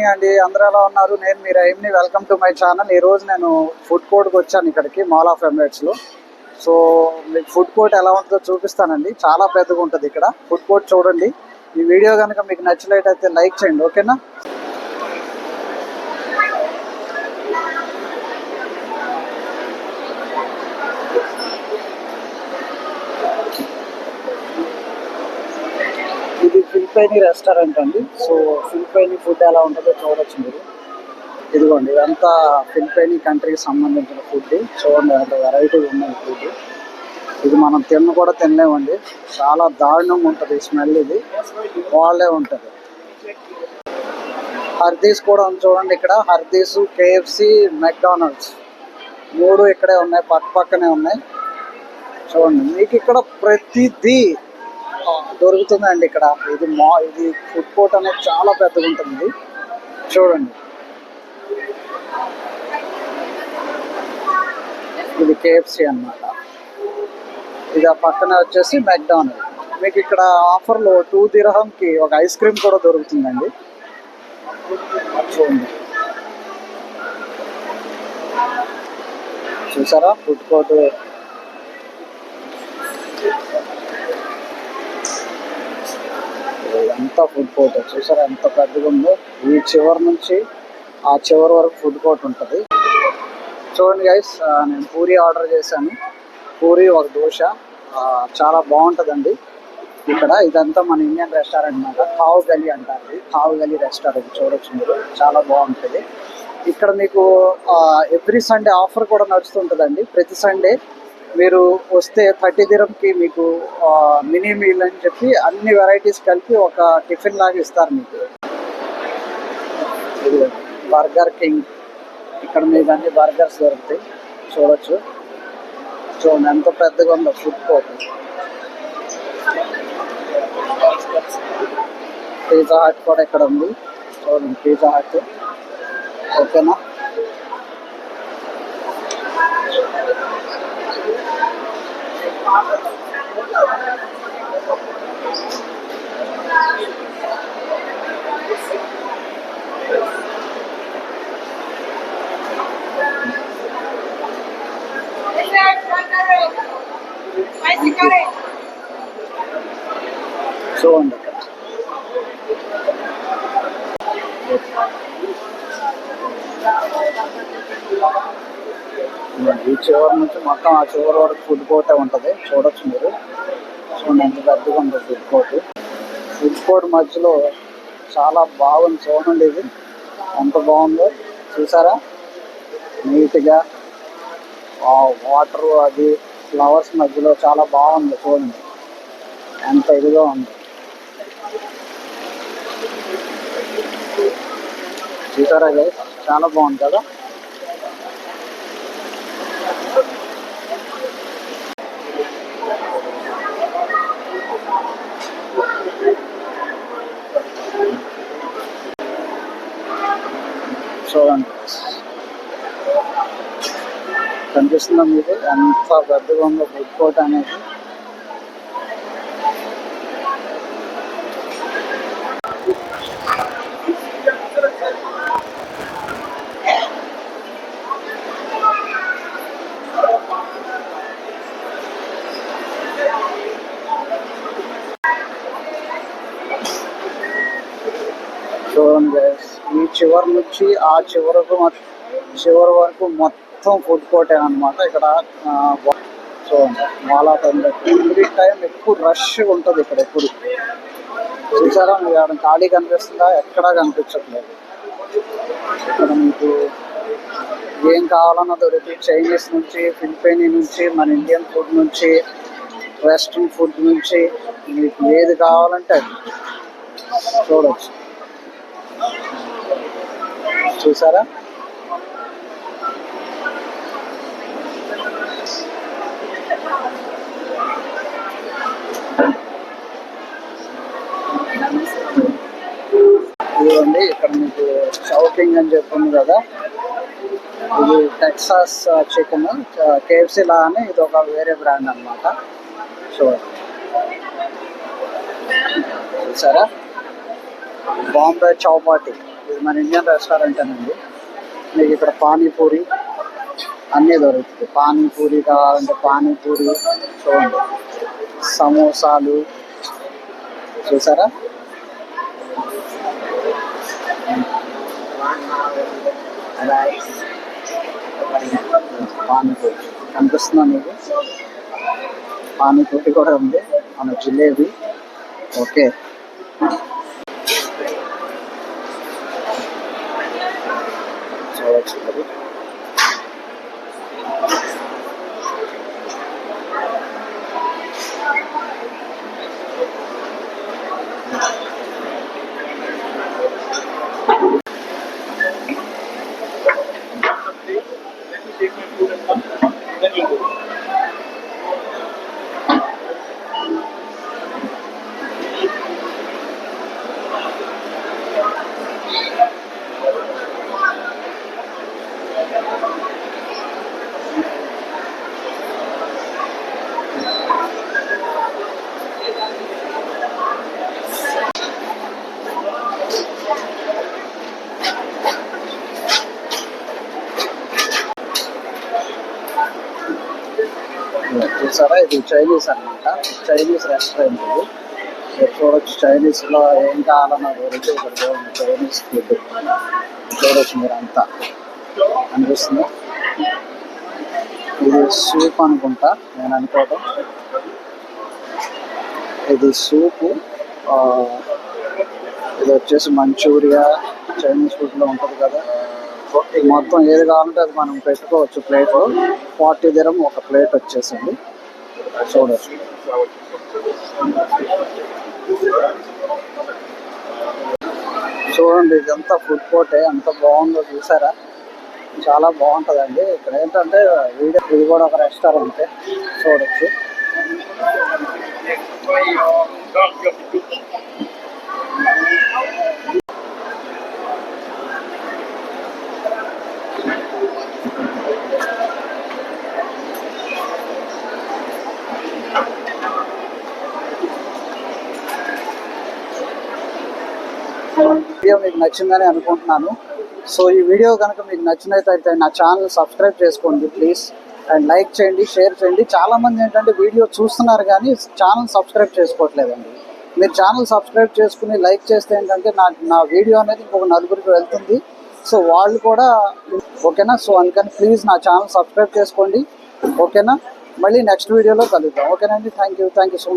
అండి, అందరూ ఎలా ఉన్నారు? నేను మీ రహీమ్ని. Welcome to my channel. ఈరోజు నేను ఫుడ్ కోర్ట్కి వచ్చాను, ఇక్కడికి మాల్ ఆఫ్ ఎమిరేట్స్లో. సో మీకు ఫుడ్ కోర్ట్ ఎలా ఉంటుందో చూపిస్తానండి. చాలా పెద్దగా ఉంటుంది ఇక్కడ ఫుడ్ కోర్ట్. చూడండి, ఈ వీడియో కనుక మీకు నచ్చినట్లయితే లైక్ చేయండి, ఓకేనా? ఇది ఫిలిపైనీ రెస్టారెంట్ అండి. సో ఫిలిపైనీ ఫుడ్ ఎలా ఉంటుందో చూడొచ్చు మీరు. ఇదిగోండి, ఇదంతా ఫిలిపైనీ కంట్రీకి సంబంధించిన ఫుడ్. చూడండి, అంత వెరైటీ ఉన్నాయి ఫుడ్. ఇది మనం కూడా తినలేమండి, చాలా దారుణంగా ఉంటుంది స్మెల్. ఇది వాళ్ళే ఉంటుంది. హర్దీస్ కూడా ఉంది చూడండి ఇక్కడ. హర్దీస్, కేఎఫ్సి, మెక్డానల్డ్స్ మూడు ఇక్కడే ఉన్నాయి, పక్క పక్కనే ఉన్నాయి. చూడండి, మీకు ఇక్కడ ప్రతిదీ దొరుకుతుందండి ఇక్కడ. ఇది ఫుడ్ కోర్ట్ అనేది చాలా పెద్దగా ఉంటుంది. చూడండి, ఇది కేఎఫ్సి అన్నమాట. ఇది ఆ పక్కన వచ్చేసి మెక్డానల్డ్. మీకు ఇక్కడ ఆఫర్లో 2 dirhamకి ఒక ఐస్ క్రీమ్ కూడా దొరుకుతుందండి. చూడండి, చూసారా ఫుడ్ కోర్ట్. ఎంత ఫుడ్ కోర్ట్ చూసారా, ఎంత పెద్దగా ఉందో. ఈ చివరి నుంచి ఆ చివరి వరకు ఫుడ్ కోర్ట్ ఉంటుంది. చూడండి గైస్, నేను పూరి ఆర్డర్ చేశాను. పూరి, ఒక దోశ. చాలా బాగుంటుందండి ఇక్కడ. ఇదంతా మన ఇండియన్ రెస్టారెంట్ అన్నమాట. ఖావ్ గలీ అంటారు. ఖావ్ గలీ రెస్టారెంట్ చూడొచ్చు మీరు, చాలా బాగుంటుంది. ఇక్కడ మీకు ఎవ్రీ సండే ఆఫర్ కూడా నడుస్తుంటుందండి. ప్రతి సండే మీరు వస్తే 30 dirhamకి మీకు మినీ మీల్ అని చెప్పి అన్ని వెరైటీస్ కలిపి ఒక టిఫిన్ లాగా ఇస్తారు మీకు. బర్గర్ కింగ్, ఇక్కడ మీకు అన్ని బర్గర్స్ దొరుకుతాయి. చూడొచ్చు, చూడండి ఎంత పెద్దగా ఉందో ఫుడ్ కోర్ట్. పిజ్జా హట్ కూడా ఇక్కడ ఉంది. చూడండి, పిజ్జా హట్, ఓకేనా? చూడండి, ఈ చివరి నుంచి మొత్తం ఆ చివరి వరకు ఫుడ్ కోర్టే ఉంటుంది. చూడొచ్చు మీరు. చూడండి ఎంత పెద్దగా ఉంటుంది ఫుడ్ కోర్ట్. ఫుడ్ కోర్ట్ మధ్యలో చాలా బాగుంది. చూడండి, ఇది ఎంత బాగుందో చూసారా, నీట్గా వాటరు, అది ఫ్లవర్స్ మధ్యలో చాలా బాగుంది. చూడండి ఎంత ఇదిగా ఉంది. చూసారా గైస్, చాలా బాగుంది కదా. చూడండి, కనిపిస్తుందా మీకు ఎంత పెద్దగా ఉందో ఫుడ్ కోర్ట్ అనేది. చూడండి గైస్, ఈ చివరి నుంచి ఆ చివరి వరకు మొత్తం ఫుడ్ కోర్టే అనమాట ఇక్కడ. చూడండి, mall of Emirates every time ఎక్కువ రష్ ఉంటుంది ఇక్కడ ఎప్పుడు. చూసారా, మీకు ఏమైనా ఖాళీ కనిపిస్తుందా? ఎక్కడా కనిపించట్లేదు. ఇక్కడ మీకు ఏం కావాలన్నా దొరుకుతుంది. చైనీస్ నుంచి, ఫిలిపైనీ నుంచి, మన ఇండియన్ ఫుడ్ నుంచి, వెస్ట్రన్ ఫుడ్ నుంచి మీకు ఏది కావాలంటే అది చూడవచ్చు. చూసారా, ఇదిగోండి, ఇక్కడ మీకు షౌకింగ్ అని చెప్తుంది కదా. ఇది టెక్సాస్ చికెన్, కేఎఫ్సి లాగానే ఇది ఒక వేరే బ్రాండ్ అన్నమాట. చూసారా, బాంబే చౌపాటి. ఇది మన ఇండియన్ రెస్టారెంట్ అనండి. మీకు ఇక్కడ పానీపూరి అన్నీ దొరుకుతాయి. పానీపూరి కావాలంటే పానీపూరి చూడండి, సమోసాలు చూసారా, పానీపూరి కనిపిస్తుందా మీకు? పానీపూరి కూడా ఉంది, మన జిలేబీ. ఓకే, చూడవచ్చు మరి. చూసారా, ఇది చైనీస్ అన్నమాట. చైనీస్ రెస్టారెంట్ ఇది. మీరు చూడొచ్చు, చైనీస్లో ఏం కావాలన్నా దొరికి ఇక్కడ చూడండి. చైనీస్ ఫుడ్ చూడొచ్చు మీరు, అంతా అనిపిస్తుంది. ఇది సూప్ అనుకుంటా, నేను అనుకోవడం. ఇది సూపు. ఇది వచ్చేసి మంచూరియా, చైనీస్ ఫుడ్లో ఉంటుంది కదా. మొత్తం ఏది కావాలంటే అది మనం పెట్టుకోవచ్చు ప్లేట్లో. 40 dirham ఒక ప్లేట్ వచ్చేసింది. చూడచ్చు, చూడండి, ఇదంతా ఫుడ్ కోర్టే, ఎంత బాగుందో చూసారా. చాలా బాగుంటుందండి. ఇక్కడ ఏంటంటే ఇది కూడా ఒక రెస్టారెంటే, చూడచ్చు. వీడియో మీకు నచ్చిందని అనుకుంటున్నాను. సో ఈ వీడియో కనుక మీకు నచ్చినట్లయితే నా ఛానల్ సబ్స్క్రైబ్ చేసుకోండి ప్లీజ్, అండ్ లైక్ చేయండి, షేర్ చేయండి. చాలామంది ఏంటంటే వీడియో చూస్తున్నారు కానీ ఛానల్ సబ్స్క్రైబ్ చేసుకోవట్లేదండి. మీరు ఛానల్ సబ్స్క్రైబ్ చేసుకుని లైక్ చేస్తే ఏంటంటే నా వీడియో అనేది ఇంకొక నలుగురికి వెళ్తుంది. సో వాళ్ళు కూడా, ఓకేనా. సో అందుకని ప్లీజ్ నా ఛానల్ సబ్స్క్రైబ్ చేసుకోండి, ఓకేనా. మళ్ళీ నెక్స్ట్ వీడియోలో కలుద్దాం, ఓకేనండి. Thank you so much.